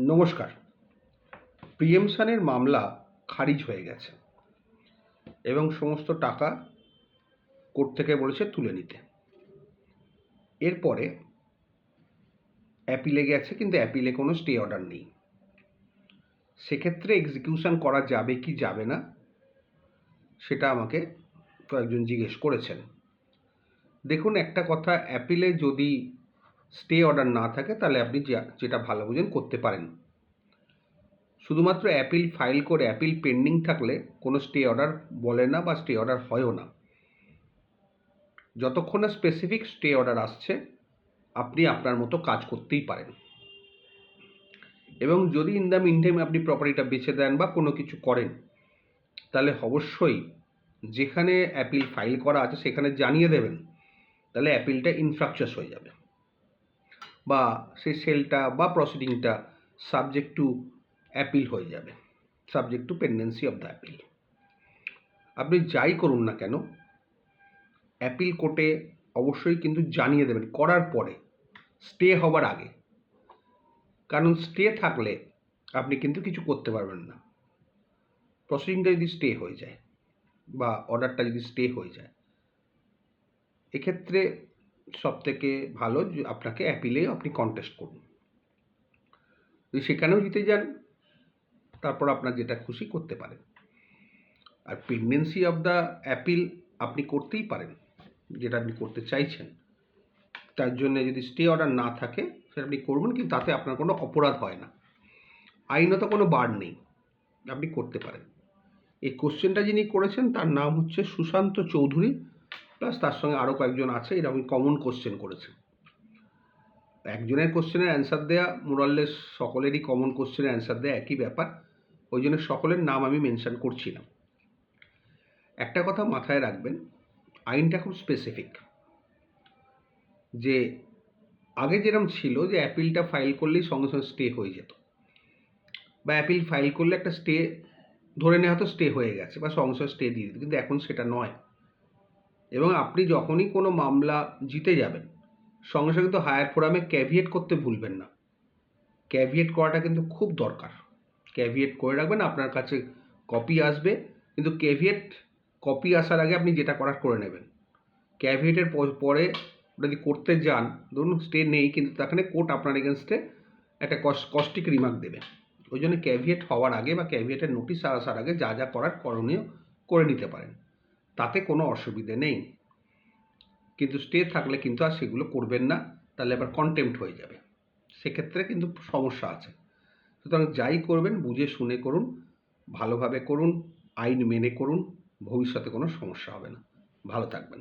নমস্কার। প্রিয়েমশনের মামলা খারিজ হয়ে গেছে এবং সমস্ত টাকা কোর্ট থেকে বলেছে তুলে নিতে। এরপরে অ্যাপিলে গেছে, কিন্তু অ্যাপিলে কোনো স্টে অর্ডার নেই। সেক্ষেত্রে এক্সিকিউশন করা যাবে কি যাবে না সেটা আমাকে কয়েকজন জিজ্ঞেস করেছেন। দেখুন, একটা কথা, অ্যাপিলে যদি স্টে অর্ডার না থাকে তাহলে আপনি যেটা ভালো বুঝেন করতে পারেন। শুধুমাত্র অ্যাপিল ফাইল করে অ্যাপিল পেন্ডিং থাকলে কোনো স্টে অর্ডার বলে না বা স্টে অর্ডার হয়ও না। যতক্ষণ না স্পেসিফিক স্টে অর্ডার আসছে আপনি আপনার মতো কাজ করতেই পারেন। এবং যদি ইন দ্য মিন টাইম আপনি প্রপার্টিটা বেচে দেন বা কোনো কিছু করেন, তাহলে অবশ্যই যেখানে অ্যাপিল ফাইল করা আছে সেখানে জানিয়ে দেবেন। তাহলে অ্যাপিলটা ইনফ্রাকচাস হয়ে যাবে বা সেই সেলটা বা প্রসিডিংটা সাবজেক্ট টু অ্যাপিল হয়ে যাবে, subject to পেন্ডেন্সি of the appeal. আপনি যাই করুন না কেন অ্যাপিল কোর্টে অবশ্যই কিন্তু জানিয়ে দেবেন করার পরে, স্টে হবার আগে। কারণ স্টে থাকলে আপনি কিন্তু কিছু করতে পারবেন না। প্রসিডিংটা যদি স্টে হয়ে যায় বা অর্ডারটা যদি স্টে হয়ে যায়, এক্ষেত্রে সবথেকে ভালো যে আপনাকে অ্যাপিলে আপনি কন্টেস্ট করুন। যদি সেখানেও জিতে যান, তারপর আপনার যেটা খুশি করতে পারেন। আর পেন্ডেন্সি অফ দ্য অ্যাপিল আপনি করতেই পারেন, যেটা আপনি করতে চাইছেন। তার জন্য যদি স্টে অর্ডার না থাকে সেটা আপনি করবেন, কিন্তু তাতে আপনার কোনো অপরাধ হয় না, আইনত কোনো বার নেই, আপনি করতে পারেন। এই কোশ্চেনটা যিনি করেছেন তার নাম হচ্ছে সুশান্ত চৌধুরী, প্লাস তার সঙ্গে আরও কয়েকজন আছে। এরকম কমন কোশ্চেন করেছে। একজনের কোশ্চেনের অ্যান্সার দেওয়া মোরাললেস সকলেরই কমন কোশ্চেনের অ্যান্সার দেওয়া একই ব্যাপার, ওই জন্য সকলের নাম আমি মেনশন করছি না। একটা কথা মাথায় রাখবেন, আইনটা খুব স্পেসিফিক। যে আগে যেরকম ছিল যে অ্যাপিলটা ফাইল করলেই সঙ্গে সঙ্গে স্টে হয়ে যেত, বা অ্যাপিল ফাইল করলে একটা স্টে ধরে নেওয়া হয়তো স্টে হয়ে গেছে বা সঙ্গে সঙ্গে স্টে দিয়ে দিত, কিন্তু এখন সেটা নয়। এবং আপনি যখনই কোনো মামলা জিতে যাবেন সঙ্গে সঙ্গে তো হায়ার ফোরামে ক্যাভিয়েট করতে ভুলবেন না। ক্যাভিয়েট করাটা কিন্তু খুব দরকার। ক্যাভিয়েট করে রাখবেন, আপনার কাছে কপি আসবে, কিন্তু ক্যাভিয়েট কপি আসার আগে আপনি যেটা করার করে নেবেন। ক্যাভিয়েটের পরে যদি করতে যান, ধরুন স্টে নেই কিন্তু তাখানে কোর্ট আপনার এগেনস্টে একটা কস্টিক রিমার্ক দেবে। ওই জন্য ক্যাভিয়েট হওয়ার আগে বা ক্যাভিয়েটের নোটিশ আসার আগে যা যা করার করণীয় করে নিতে পারেন, তাতে কোনো অসুবিধে নেই। কিন্তু স্টে থাকলে কিন্তু আর সেগুলো করবেন না, তাহলে আবার কন্টেম্প্ট হয়ে যাবে, সেক্ষেত্রে কিন্তু সমস্যা আছে। সুতরাং যাই করবেন বুঝে শুনে করুন, ভালোভাবে করুন, আইন মেনে করুন, ভবিষ্যতে কোনো সমস্যা হবে না। ভালো থাকবেন।